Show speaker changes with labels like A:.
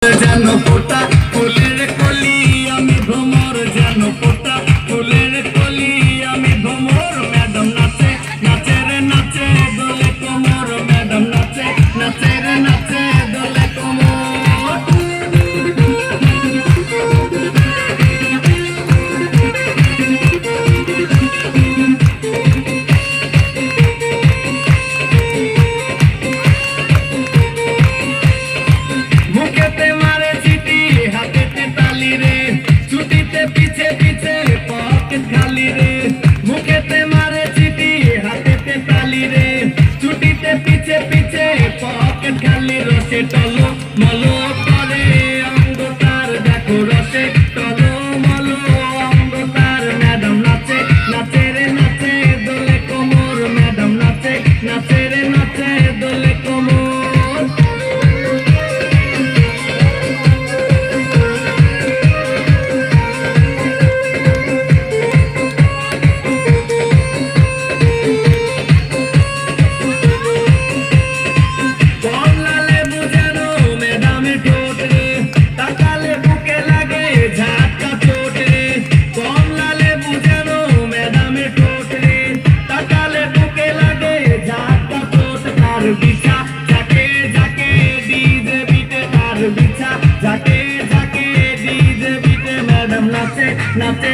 A: যেন ফোটা ফুলের কলি আমি ভ্রমর, যেন ফোটা ফুলের কলি আমি ভ্রমর। ম্যাডাম নাচে নাচে রে নাচে দোলে কোমর, ম্যাডাম নাচে নাচে রে নাচে দোলে কোমর। মুখেতে মারে চিঠি হাতেতে তালি রে, ছুটিতে পিছে পিছে পকেট খালি রে। মুখেতে মারে চিঠি হাতেতে তালি রে, ছুটিতে পিছে পিছে পকেট খালি। রসে টলো মলো করে অঙ্গ তার দেখো, রসে টলো মলো অঙ্গ তার। ম্যাডাম নাচে নাচে রে নাচে দোলে কোমর, ম্যাডাম নাচে নাচে রে নাচে দোলে কোমর। বিছা যাকে যাকে ডিজে বিটে তার বিছা যাকে যাকে ডিজে বিটে। ম্যাডাম নাচে নাচে